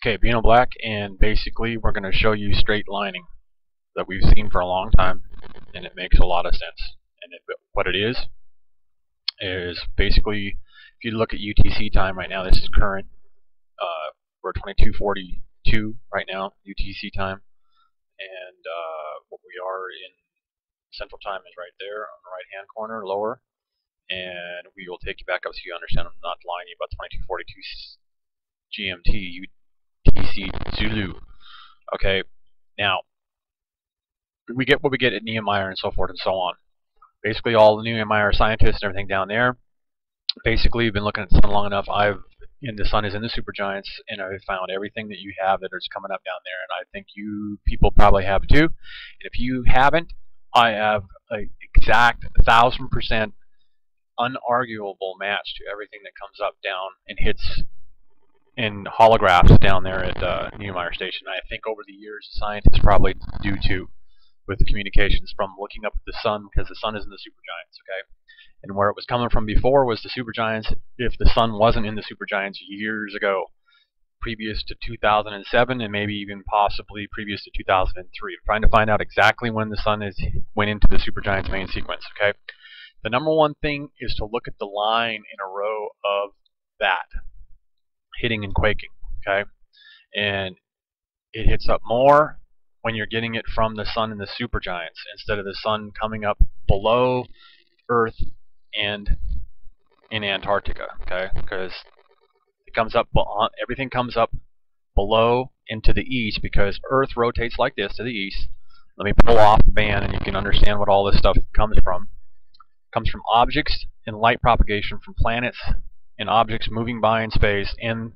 Okay, Beanoblack, and basically we're going to show you straight lining that we've seen for a long time, and it makes a lot of sense. And what it is basically, if you look at UTC time right now, this is current. We're 22:42 right now, UTC time, and what we are in Central Time is right there on the right-hand corner, lower. And we will take you back up so you understand I'm not lying to you about 22:42 GMT. UTC Zulu. Okay, now we get what we get at Nehemiah and so forth and so on. Basically, all the Nehemiah scientists and everything down there. Basically, you've been looking at the sun long enough. The sun is in the supergiants, and I've found everything that you have that is coming up down there, and I think you people probably have too. And if you haven't, I have an exact 1000% unarguable match to everything that comes up, down, and hits in holographs down there at Nehemiah Station. I think over the years, scientists probably do too, with the communications from looking up at the sun, because the sun is in the supergiants, okay? And where it was coming from before was the supergiants. If the sun wasn't in the supergiants years ago, previous to 2007, and maybe even possibly previous to 2003. I'm trying to find out exactly when the sun went into the supergiants main sequence, okay? The number one thing is to look at the line in a row of that hitting and quaking, okay? And it hits up more when you're getting it from the sun and the supergiants instead of the sun coming up below Earth and in Antarctica, okay? Because it comes up, everything comes up below and to the east, because Earth rotates like this to the east. Let me pull off the band and you can understand what all this stuff comes from. It comes from objects and light propagation from planets and objects moving by in space, and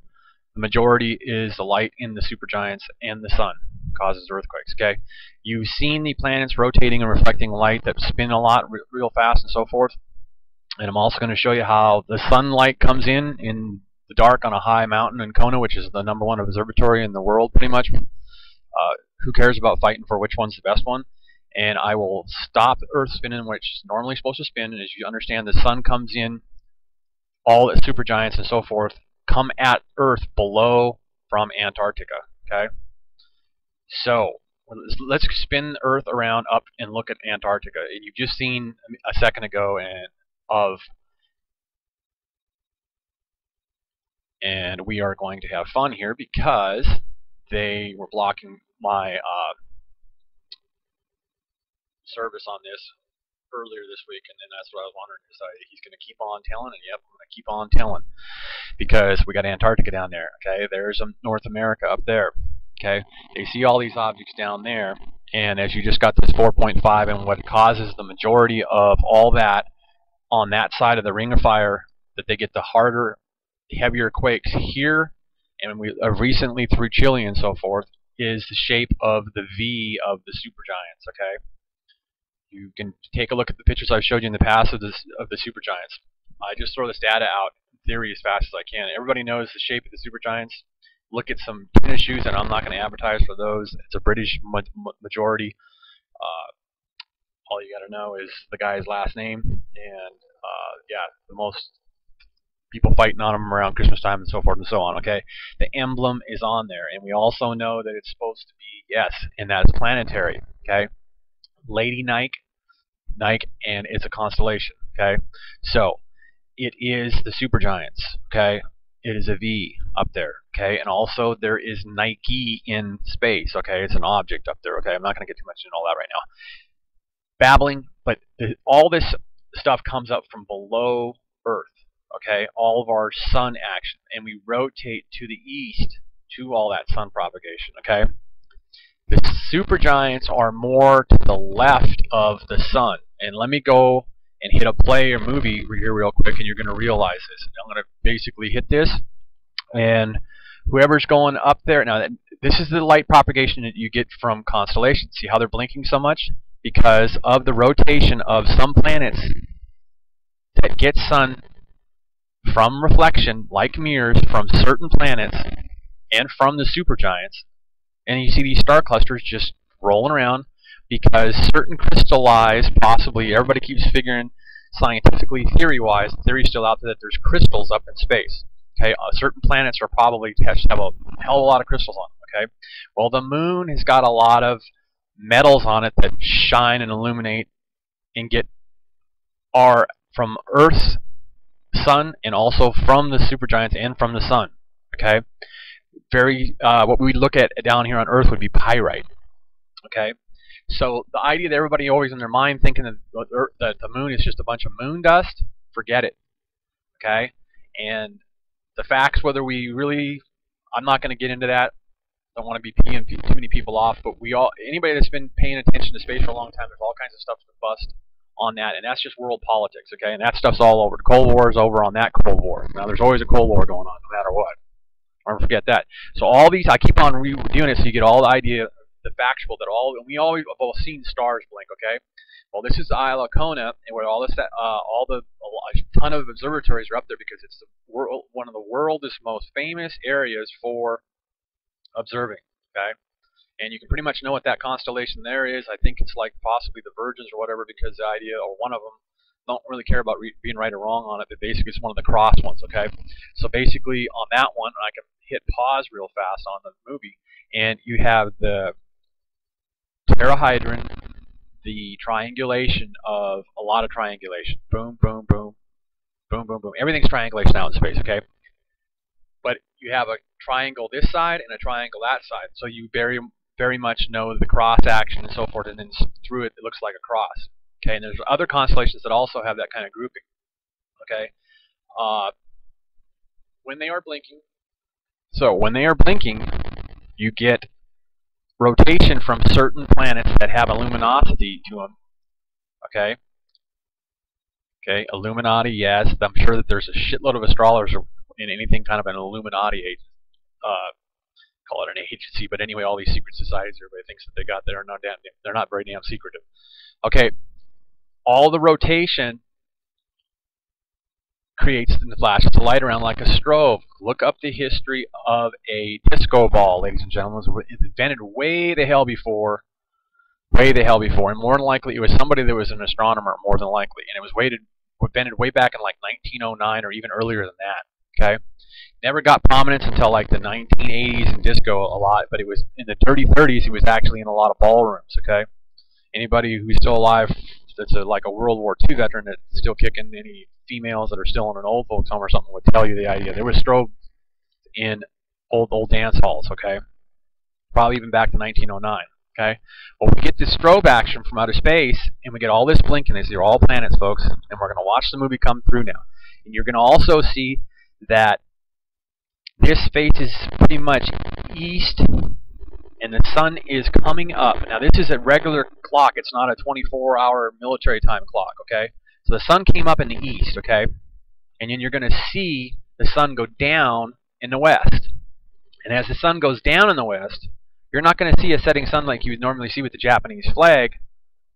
the majority is the light in the supergiants and the sun causes earthquakes, okay? You've seen the planets rotating and reflecting light that spin a lot real fast and so forth. And I'm also going to show you how the sunlight comes in the dark on a high mountain in KONA, which is the #1 observatory in the world, pretty much. Who cares about fighting for which one's the best one? And I will stop the Earth spinning, which is normally supposed to spin. And as you understand, the sun comes in, all the supergiants and so forth come at Earth below from Antarctica, okay? So let's spin the Earth around up and look at Antarctica. And you've just seen a second ago and we are going to have fun here because they were blocking my service on this earlier this week, and then that's what I was wondering, is he's going to keep on telling, and yep, I'm going to keep on telling, because we got Antarctica down there, okay? There's North America up there, okay? They see all these objects down there, and as you just got this 4.5, and what causes the majority of all that on that side of the ring of fire, that they get the harder, heavier quakes here, and we recently through Chile and so forth, is the shape of the V of the supergiants, okay? You can take a look at the pictures I've showed you in the past of the supergiants. I just throw this data out in theory as fast as I can. Everybody knows the shape of the supergiants. Look at some tennis shoes, and I'm not going to advertise for those. It's a British majority. All you got to know is the guy's last name, and yeah, the most people fighting on them around Christmas time and so forth and so on, okay? The emblem is on there, and we also know that it's supposed to be, yes, and that's planetary, okay? Lady Nike, and it's a constellation, okay? So it is the supergiants, okay? It is a V up there, okay? And also there is Nike in space, okay? It's an object up there, okay? I'm not going to get too much into all that right now. Babbling, but all this stuff comes up from below Earth, okay? All of our sun action, and we rotate to the east to all that sun propagation, okay? The supergiants are more to the left of the sun. And let me go and hit a play or movie here real quick, and you're going to realize this. I'm going to basically hit this, and whoever's going up there, now this is the light propagation that you get from constellations. See how they're blinking so much? Because of the rotation of some planets that get sun from reflection, like mirrors, from certain planets and from the supergiants. And you see these star clusters just rolling around because certain crystallized, possibly, everybody keeps figuring scientifically, theory-wise, the theory's still out there that there's crystals up in space, Okay, certain planets are probably have a hell of a lot of crystals on them. Okay, well, the moon has got a lot of metals on it that shine and illuminate and are from Earth's sun and also from the supergiants and from the sun. Okay, what we look at down here on Earth would be pyrite. Okay, so the idea that everybody always in their mind thinking that the moon is just a bunch of moon dust, forget it. Okay, and the facts, whether we really, I'm not going to get into that. Don't want to be peeing too many people off, but anybody that's been paying attention to space for a long time, there's all kinds of stuff to bust on that, and that's just world politics. Okay, and that stuff's all over. The Cold War is over on that Cold War. Now there's always a Cold War going on, no matter what. Don't forget that. So all these, I keep on doing it so you get all the idea, the factual that we always have all seen stars blink. Okay, well, this is the Isle of KONA, and where a ton of observatories are up there because it's one of the world's most famous areas for observing. Okay, and you can pretty much know what that constellation there is. I think it's like possibly the Virgins or whatever, because the idea, or one of them, don't really care about being right or wrong on it, but basically it's one of the crossed ones. Okay, so basically on that one, I can hit pause real fast on the movie, and you have the tetrahedron, the triangulation of a lot of triangulation. Boom, boom, boom, boom, boom, boom. Everything's triangulation out in space. Okay, but you have a triangle this side and a triangle that side, so you very much know the cross action and so forth, and then through it looks like a cross. Okay, and there's other constellations that also have that kind of grouping. Okay, when they are blinking, you get rotation from certain planets that have a luminosity to them. Okay. Okay, Illuminati, yes. I'm sure that there's a shitload of astrologers in anything kind of an Illuminati agency. Call it an agency, but anyway, all these secret societies, everybody thinks that they got there. They're not very damn secretive. Okay, all the rotation creates the flashes of light around like a strobe. Look up the history of a disco ball, ladies and gentlemen. It was invented way the hell before, and more than likely it was somebody that was an astronomer, more than likely, and it was invented way back in like 1909 or even earlier than that. Okay, never got prominence until like the 1980s in disco a lot, but it was in the dirty 30s. It was actually in a lot of ballrooms. Okay, anybody who's still alive that's like a World War II veteran that's still kicking, any females that are still in an old folks home or something would tell you the idea. There was strobe in old dance halls. Okay, probably even back to 1909. Okay, well, we get this strobe action from outer space, and we get all this blinking. These are all planets, folks, and we're going to watch the movie come through now. And you're going to also see that this faces pretty much east, and the sun is coming up. Now, this is a regular clock. It's not a 24-hour military time clock, okay? So the sun came up in the east, okay? And then you're going to see the sun go down in the west. And as the sun goes down in the west, you're not going to see a setting sun like you would normally see with the Japanese flag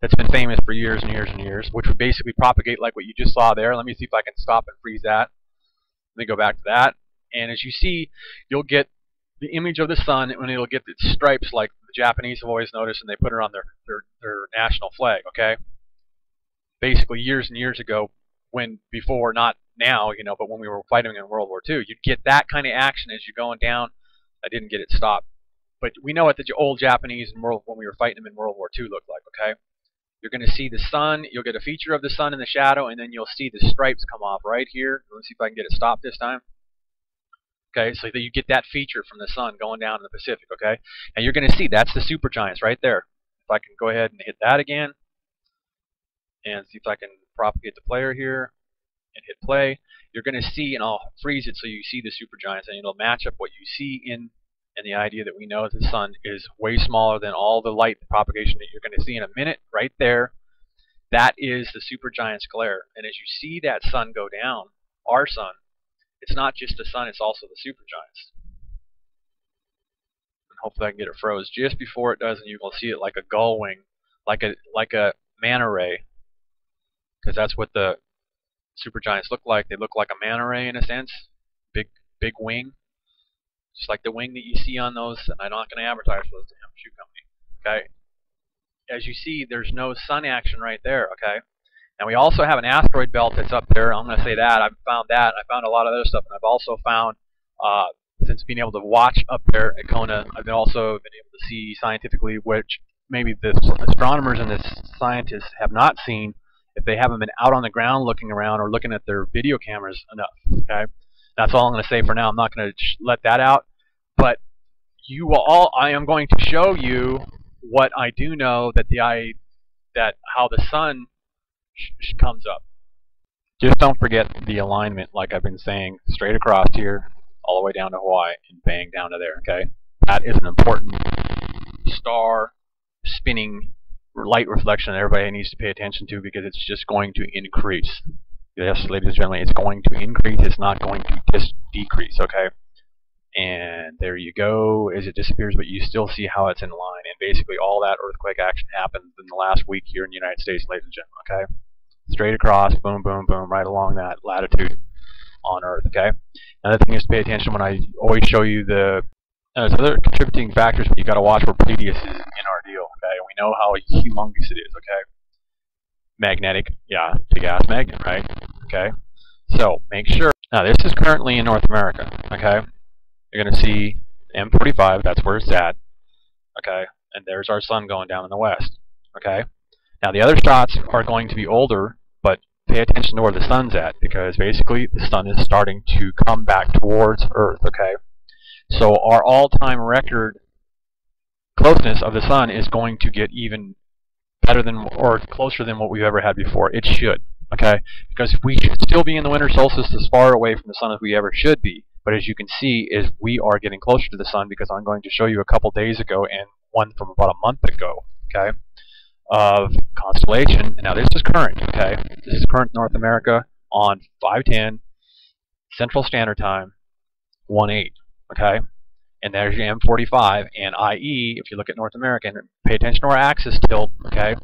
that's been famous for years and years and years, which would basically propagate like what you just saw there. Let me see if I can stop and freeze that. Let me go back to that. And as you see, you'll get the image of the sun, and it'll get its stripes like the Japanese have always noticed, and they put it on their national flag, okay? Basically, years and years ago, before, not now, you know, but when we were fighting in World War II, you'd get that kind of action as you're going down. I didn't get it stopped. But we know what the old Japanese when we were fighting them in World War II looked like, okay? You're going to see the sun, you'll get a feature of the sun in the shadow, and then you'll see the stripes come off right here. Let's see if I can get it stopped this time. Okay, so that you get that feature from the sun going down in the Pacific, okay? And you're going to see that's the supergiants right there. If I can go ahead and hit that again, and see if I can propagate the player here, and hit play, you're going to see, and I'll freeze it so you see the supergiants, and it'll match up what you see in the idea that we know that the sun is way smaller than all the light propagation that you're going to see in a minute right there. That is the supergiant's glare. And as you see that sun go down, our sun, it's not just the sun, it's also the supergiants. And hopefully I can get it froze just before it does, and you will see it like a gull wing, like a manta ray, because that's what the supergiants look like. They look like a manta ray in a sense, big wing, just like the wing that you see on those. And I'm not going to advertise for this damn shoe company. Okay, as you see, there's no sun action right there. Okay. And we also have an asteroid belt that's up there. I'm going to say that. I've found that. I found a lot of other stuff. And I've also found Since being able to watch up there at KONA, I've also been able to see scientifically, which maybe the astronomers and the scientists have not seen if they haven't been out on the ground looking around or looking at their video cameras enough. Okay, that's all I'm going to say for now. I'm not going to let that out, but you will all. I am going to show you what I do know, that how the sun comes up. Just don't forget the alignment, like I've been saying, straight across here, all the way down to Hawaii, and bang down to there, okay? That is an important star spinning light reflection that everybody needs to pay attention to, because it's just going to increase. Yes, ladies and gentlemen, it's going to increase. It's not going to decrease, okay? And there you go. As it disappears, but you still see how it's in line. And basically all that earthquake action happened in the last week here in the United States, ladies and gentlemen, okay? Straight across, boom, boom, boom, right along that latitude on Earth, okay? Another thing is to pay attention when I always show you there's other contributing factors, but you got to watch where radius is in our deal, okay? We know how humongous it is, okay? Magnetic, yeah, big ass magnet, right? Okay? So, make sure. Now, this is currently in North America, okay? You're going to see M45, that's where it's at, okay? And there's our sun going down in the west, okay? Now the other shots are going to be older, but pay attention to where the sun's at, because basically the sun is starting to come back towards Earth, okay? So our all-time record closeness of the sun is going to get even better than, or closer than what we've ever had before. It should, okay? Because we should still be in the winter solstice as far away from the sun as we ever should be. But as you can see, is we are getting closer to the sun, because I'm going to show you a couple days ago and one from about a month ago, okay, of constellation. Now this is current, okay? This is current North America on 5:10 Central Standard Time, 1:08, okay? And there's your M45 and IE. If you look at North America and pay attention to our axis tilt, okay?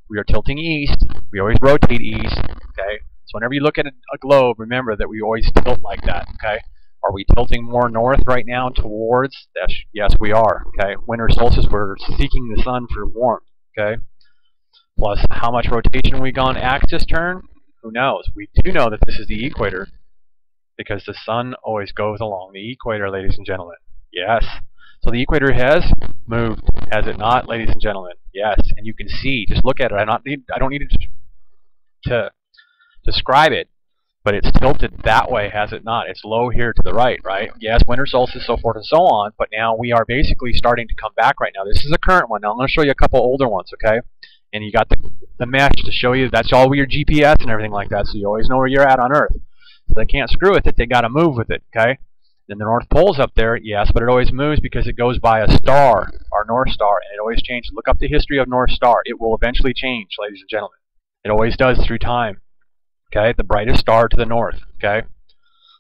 We are tilting east. We always rotate east, okay? So whenever you look at a globe, remember that we always tilt like that, okay? Are we tilting more north right now towards? Yes, we are, okay? Winter solstice, we're seeking the sun for warmth, okay? Plus, how much rotation we gone axis turn? Who knows? We do know that this is the equator, because the sun always goes along the equator, ladies and gentlemen. Yes. So the equator has moved, has it not, ladies and gentlemen? Yes. And you can see, just look at it. I don't need to describe it, but it's tilted that way, has it not? It's low here to the right, right? Yes, winter solstice, so forth and so on, but now we are basically starting to come back right now. This is a current one. Now I'm going to show you a couple older ones, okay? And you got the mesh to show you that's all your GPS and everything like that, so you always know where you're at on Earth. So they can't screw with it, they got to move with it, okay? Then the North Pole's up there, yes, but it always moves because it goes by a star, our North Star, and it always changes. Look up the history of North Star. It will eventually change, ladies and gentlemen. It always does through time, okay? The brightest star to the north, okay?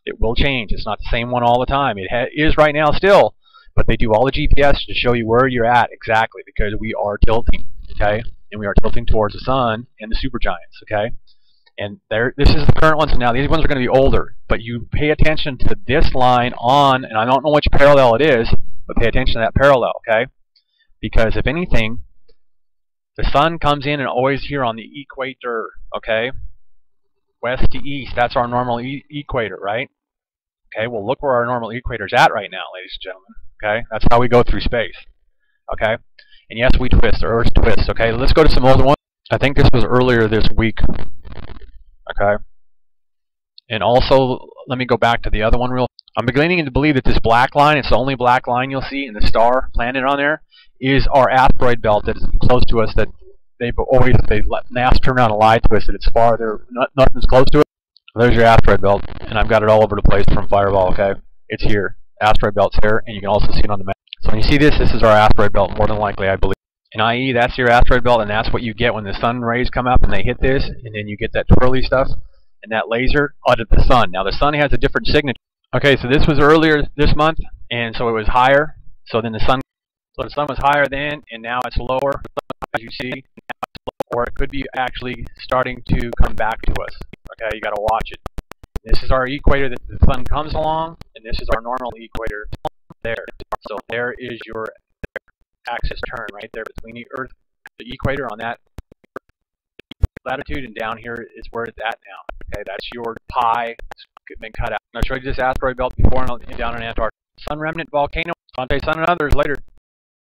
It will change. It's not the same one all the time. It is right now still, but they do all the GPS to show you where you're at exactly, because we are tilting, okay? And we are tilting towards the sun and the supergiants, okay? And this is the current ones. Now these ones are going to be older, but you pay attention to this line on, and I don't know which parallel it is, but pay attention to that parallel, okay? Because if anything, the sun comes in and always here on the equator, okay? West to east, that's our normal equator, right? Okay, well look where our normal equator is at right now, ladies and gentlemen, okay? That's how we go through space, okay? And yes, we twist, the Earth twists, okay? Let's go to some older ones. I think this was earlier this week, okay? And also, let me go back to the other one real. I'm beginning to believe that this black line, it's the only black line you'll see in the star planet on there, is our asteroid belt that is close to us, that they let NASA turn around and lie to us that it's farther, nothing's close to it. There's your asteroid belt, and I've got it all over the place from Fireball, okay? It's here. Asteroid belt's here, and you can also see it on the map. So when you see this is our asteroid belt, more than likely, I believe. And i.e., that's your asteroid belt, and that's what you get when the sun rays come up and they hit this, and then you get that twirly stuff and that laser out of the sun. Now the sun has a different signature. Okay, so this was earlier this month, and so it was higher. So then the sun was higher then, and now it's lower, as you see, or it could be actually starting to come back to us. Okay, you got to watch it. This is our equator that the sun comes along, and this is our normal equator there. So there is your axis turn right there between the Earth, the equator on that latitude, and down here is where it's at now. Okay, that's your pi been cut out. I showed you this asteroid belt before down in Antarctica. Sun remnant volcano. Conte Sun and others later.